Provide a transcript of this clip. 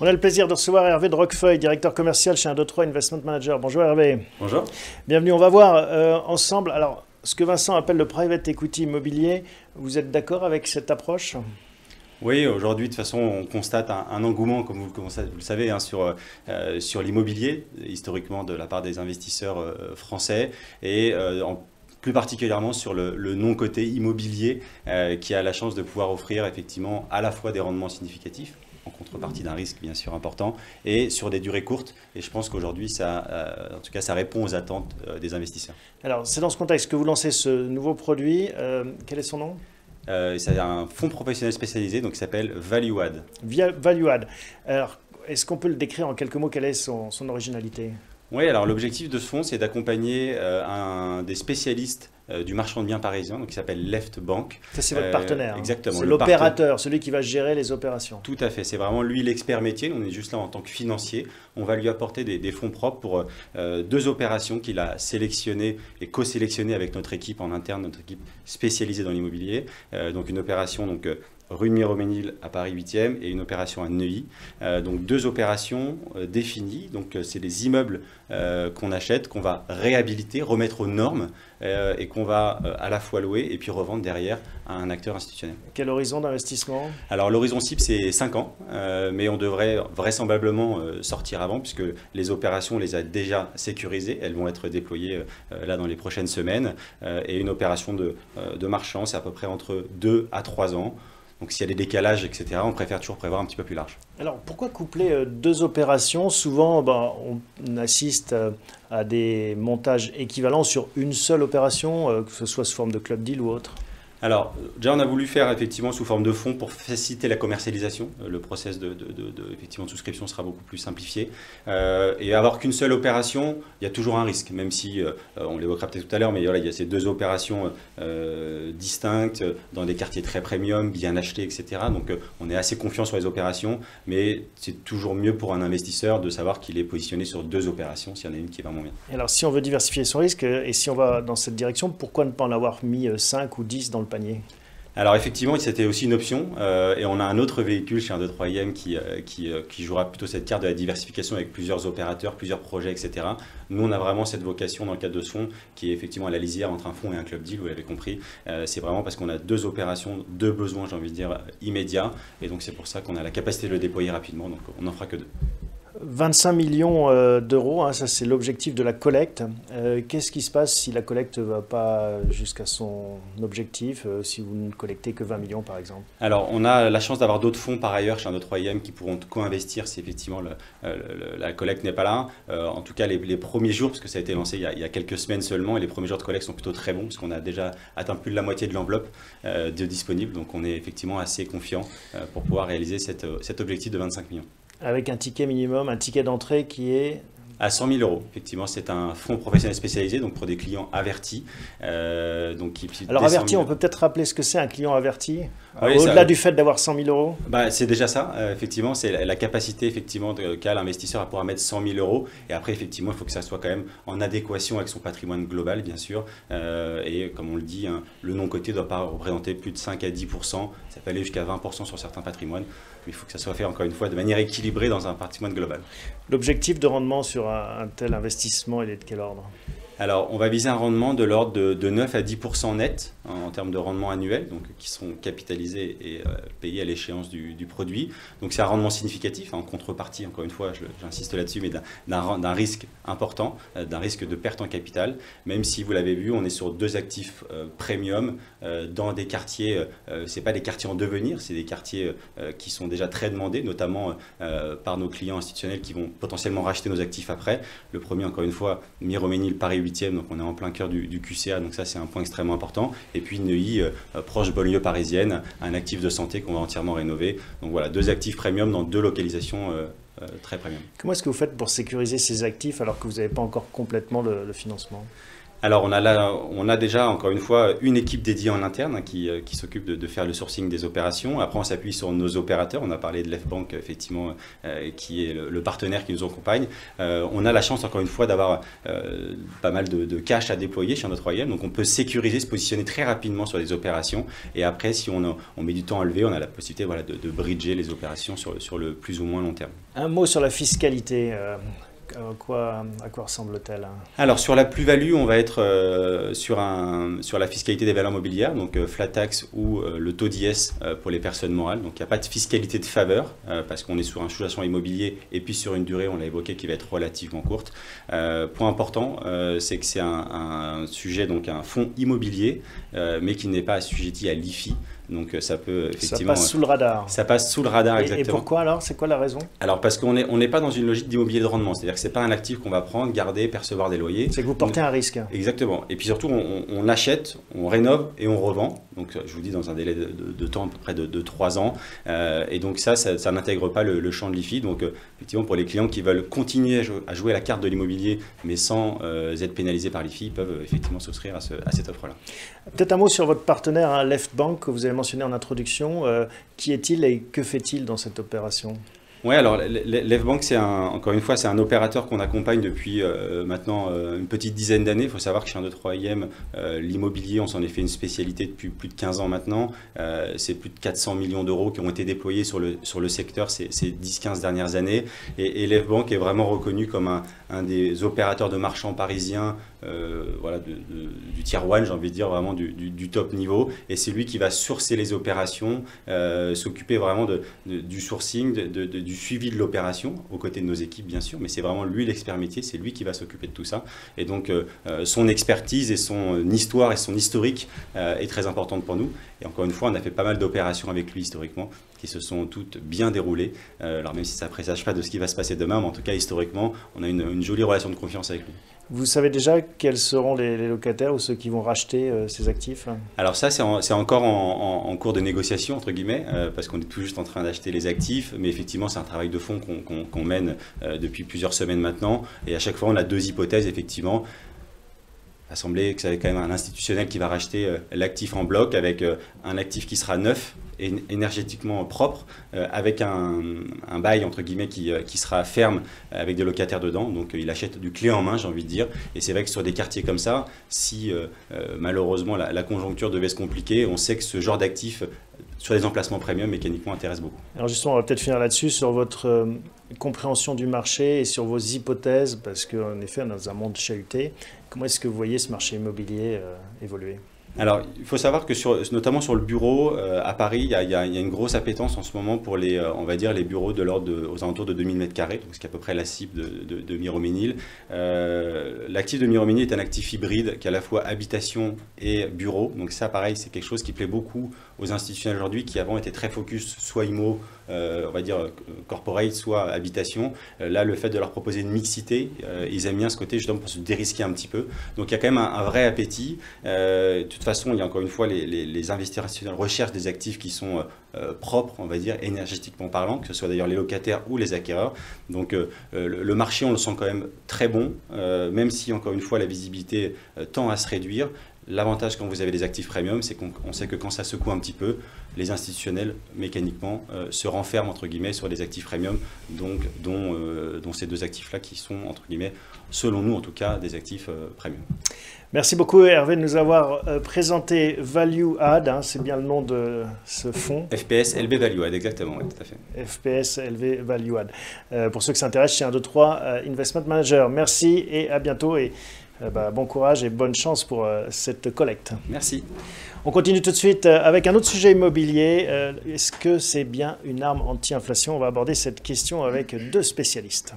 On a le plaisir de recevoir Hervé de Roquefeuille, directeur commercial chez 123 Investment Manager. Bonjour Hervé. Bonjour. Bienvenue, on va voir ensemble alors, ce que Vincent appelle le private equity immobilier. Vous êtes d'accord avec cette approche ? Oui, aujourd'hui, de toute façon, on constate un engouement, comme vous le savez, hein, sur l'immobilier, historiquement de la part des investisseurs français, et plus particulièrement sur le non-côté immobilier, qui a la chance de pouvoir offrir effectivement à la fois des rendements significatifs, en contrepartie d'un risque bien sûr important, et sur des durées courtes. Et je pense qu'aujourd'hui, en tout cas, ça répond aux attentes des investisseurs. Alors, c'est dans ce contexte que vous lancez ce nouveau produit. Quel est son nom ? C'est un fonds professionnel spécialisé donc, qui s'appelle ValueAdd. ValueAdd. Alors, est-ce qu'on peut le décrire en quelques mots ? Quelle est son originalité ? Oui, alors l'objectif de ce fonds, c'est d'accompagner un des spécialistes du marchand de biens parisien, donc qui s'appelle Left Bank. Ça, c'est votre partenaire. Exactement. C'est l'opérateur, celui qui va gérer les opérations. Tout à fait. C'est vraiment lui l'expert métier. On est juste là en tant que financier. On va lui apporter des fonds propres pour deux opérations qu'il a sélectionnées et co-sélectionnées avec notre équipe en interne, notre équipe spécialisée dans l'immobilier. Donc une opération rue de Miromesnil à Paris 8e et une opération à Neuilly. Donc deux opérations définies. Donc c'est des immeubles qu'on achète, qu'on va réhabiliter, remettre aux normes et qu'on va à la fois louer et puis revendre derrière à un acteur institutionnel. Quel horizon d'investissement ? Alors l'horizon cible c'est 5 ans, mais on devrait vraisemblablement sortir avant puisque les opérations on les a déjà sécurisées. Elles vont être déployées là dans les prochaines semaines et une opération de marchand c'est à peu près entre 2 à 3 ans. Donc s'il y a des décalages, etc., on préfère toujours prévoir un petit peu plus large. Alors pourquoi coupler deux opérations ? Souvent, on assiste à des montages équivalents sur une seule opération, que ce soit sous forme de club deal ou autre. Alors, déjà, on a voulu faire effectivement sous forme de fonds pour faciliter la commercialisation. Le process effectivement, de souscription sera beaucoup plus simplifié. Et avoir qu'une seule opération, il y a toujours un risque, même si on l'évoquera peut-être tout à l'heure, mais voilà, il y a ces deux opérations distinctes dans des quartiers très premium, bien achetés, etc. Donc, on est assez confiant sur les opérations, mais c'est toujours mieux pour un investisseur de savoir qu'il est positionné sur deux opérations s'il y en a une qui est vraiment bien. Et alors, si on veut diversifier son risque et si on va dans cette direction, pourquoi ne pas en avoir mis 5 ou 10 dans le panier ? Alors effectivement, c'était aussi une option et on a un autre véhicule chez 123 IM qui jouera plutôt cette carte de la diversification avec plusieurs opérateurs, plusieurs projets, etc. Nous, on a vraiment cette vocation dans le cadre de ce fonds qui est effectivement à la lisière entre un fonds et un club deal, vous l'avez compris. C'est vraiment parce qu'on a deux opérations, deux besoins, j'ai envie de dire, immédiats et donc c'est pour ça qu'on a la capacité de le déployer rapidement, donc on n'en fera que deux. 25 millions d'euros, hein, ça c'est l'objectif de la collecte. Qu'est-ce qui se passe si la collecte ne va pas jusqu'à son objectif, si vous ne collectez que 20 millions par exemple ? Alors on a la chance d'avoir d'autres fonds par ailleurs chez 123 IM qui pourront co-investir si effectivement la collecte n'est pas là. En tout cas les premiers jours, parce que ça a été lancé il y a quelques semaines seulement, et les premiers jours de collecte sont plutôt très bons parce qu'on a déjà atteint plus de la moitié de l'enveloppe de disponible. Donc on est effectivement assez confiant pour pouvoir réaliser cet objectif de 25 millions. Avec un ticket minimum, un ticket d'entrée qui est… À 100 000 euros, effectivement, c'est un fonds professionnel spécialisé, donc pour des clients avertis. Alors averti, on peut peut-être rappeler ce que c'est un client averti, oui, au-delà du fait d'avoir 100 000 euros. C'est déjà ça, effectivement, c'est la capacité effectivement qu'a l'investisseur à pouvoir mettre 100 000 euros. Et après, effectivement, il faut que ça soit quand même en adéquation avec son patrimoine global, bien sûr. Et comme on le dit, hein, le non-coté ne doit pas représenter plus de 5 à 10%. Ça peut aller jusqu'à 20% sur certains patrimoines. Mais il faut que ça soit fait, encore une fois, de manière équilibrée dans un patrimoine global. L'objectif de rendement sur un tel investissement, il est de quel ordre ? Alors, on va viser un rendement de l'ordre de 9 à 10% net en termes de rendement annuel, donc qui seront capitalisés et payés à l'échéance du produit. Donc, c'est un rendement significatif, en contrepartie, encore une fois, j'insiste là-dessus, mais d'un risque important, d'un risque de perte en capital. Même si, vous l'avez vu, on est sur deux actifs premium dans des quartiers, ce n'est pas des quartiers en devenir, c'est des quartiers qui sont déjà très demandés, notamment par nos clients institutionnels qui vont potentiellement racheter nos actifs après. Le premier, encore une fois, Miromesnil, Paris 8e, donc on est en plein cœur du QCA, donc ça c'est un point extrêmement important. Et puis Neuilly, proche banlieue parisienne, un actif de santé qu'on va entièrement rénover. Donc voilà, deux actifs premium dans deux localisations très premium. Comment est-ce que vous faites pour sécuriser ces actifs alors que vous n'avez pas encore complètement le financement ? Alors on a déjà encore une fois une équipe dédiée en interne qui s'occupe de faire le sourcing des opérations. Après on s'appuie sur nos opérateurs. On a parlé de l'F-Bank effectivement qui est le partenaire qui nous accompagne. On a la chance encore une fois d'avoir pas mal de cash à déployer chez notre OEM. Donc on peut sécuriser, se positionner très rapidement sur les opérations. Et après si on met du temps à lever, on a la possibilité voilà, de bridger les opérations sur le plus ou moins long terme. Un mot sur la fiscalité. À quoi ressemble-t-elle? Alors sur la plus-value, on va être sur la fiscalité des valeurs mobilières, donc flat tax ou le taux d'IS pour les personnes morales. Donc il n'y a pas de fiscalité de faveur parce qu'on est sur un sous-jacent immobilier et puis sur une durée, on l'a évoqué, qui va être relativement courte. Point important, c'est que c'est un sujet, donc un fonds immobilier, mais qui n'est pas assujetti à l'IFI. Donc ça peut effectivement... Ça passe sous le radar. Ça passe sous le radar, exactement. Et pourquoi alors? C'est quoi la raison? Alors parce qu'on n'est pas dans une logique d'immobilier de rendement. C'est-à-dire que ce n'est pas un actif qu'on va prendre, garder, percevoir des loyers. C'est que vous portez un risque. Exactement. Et puis surtout, on achète, on rénove et on revend. Donc je vous dis dans un délai de temps à peu près de 3 ans. Et donc ça n'intègre pas le champ de l'IFI. Donc effectivement, pour les clients qui veulent continuer à jouer la carte de l'immobilier, mais sans être pénalisés par l'IFI, ils peuvent effectivement souscrire à cette offre-là. Peut-être un mot sur votre partenaire, hein, l'F-Bank, que vous avez mentionné en introduction. Qui est-il et que fait-il dans cette opération? Oui, alors l'F-Bank, encore une fois, c'est un opérateur qu'on accompagne depuis maintenant une petite dizaine d'années. Il faut savoir que chez 123IM, l'immobilier, on s'en est fait une spécialité depuis plus de 15 ans maintenant. C'est plus de 400 millions d'euros qui ont été déployés sur le secteur ces 10-15 dernières années. Et l'F-Bank est vraiment reconnu comme un des opérateurs de marchands parisiens voilà, du tier 1, j'ai envie de dire, vraiment du top niveau. Et c'est lui qui va sourcer les opérations, s'occuper vraiment du sourcing, du suivi de l'opération, aux côtés de nos équipes bien sûr, mais c'est vraiment lui l'expert métier, c'est lui qui va s'occuper de tout ça. Et donc son expertise et son histoire et son historique est très importante pour nous. Et encore une fois, on a fait pas mal d'opérations avec lui historiquement, qui se sont toutes bien déroulées. Alors même si ça ne présage pas de ce qui va se passer demain, mais en tout cas historiquement, on a une jolie relation de confiance avec lui. Vous savez déjà quels seront les locataires ou ceux qui vont racheter ces actifs? Alors ça, c'est encore en cours de négociation, entre guillemets, parce qu'on est tout juste en train d'acheter les actifs, mais effectivement, c'est un travail de fond qu'on mène depuis plusieurs semaines maintenant, et à chaque fois, on a 2 hypothèses, effectivement. Il va sembler que c'est quand même un institutionnel qui va racheter l'actif en bloc, avec un actif qui sera neuf, énergétiquement propre, avec un bail entre guillemets qui sera ferme avec des locataires dedans. Donc il achète du clé en main, j'ai envie de dire. Et c'est vrai que sur des quartiers comme ça, si malheureusement la conjoncture devait se compliquer, on sait que ce genre d'actifs sur les emplacements premium mécaniquement intéresse beaucoup. Alors justement, on va peut-être finir là-dessus sur votre compréhension du marché et sur vos hypothèses, parce qu'en effet, on est dans un monde chahuté. Comment est-ce que vous voyez ce marché immobilier évoluer? Alors, il faut savoir que notamment sur le bureau, à Paris, il y a une grosse appétence en ce moment pour on va dire, les bureaux de l'ordre aux alentours de 2000 m², donc ce qui est à peu près la cible de Miroménil. L'actif de Miroménil est un actif hybride qui est à la fois habitation et bureau. Donc ça, pareil, c'est quelque chose qui plaît beaucoup aux institutionnels aujourd'hui qui avant étaient très focus soit IMO, on va dire corporate, soit habitation. Là, le fait de leur proposer une mixité, ils aiment bien ce côté justement pour se dérisquer un petit peu. Donc il y a quand même un vrai appétit. De toute façon, il y a encore une fois les investisseurs institutionnels recherchent des actifs qui sont propres, on va dire, énergétiquement parlant, que ce soit d'ailleurs les locataires ou les acquéreurs. Donc le marché, on le sent quand même très bon, même si encore une fois la visibilité tend à se réduire. L'avantage quand vous avez des actifs premium, c'est qu'on sait que quand ça secoue un petit peu, les institutionnels, mécaniquement, se renferment, entre guillemets, sur les actifs premium, donc, dont ces 2 actifs-là qui sont, entre guillemets, selon nous en tout cas, des actifs premium. Merci beaucoup Hervé de nous avoir présenté Value Add, hein, c'est bien le nom de ce fonds. FPS LV Value Add, exactement, oui, tout à fait. FPS LV Value Add. Pour ceux qui s'intéressent chez 123 Investment Manager. Merci et à bientôt. Et bon courage et bonne chance pour cette collecte. Merci. On continue tout de suite avec un autre sujet immobilier. Est-ce que c'est bien une arme anti-inflation? On va aborder cette question avec 2 spécialistes.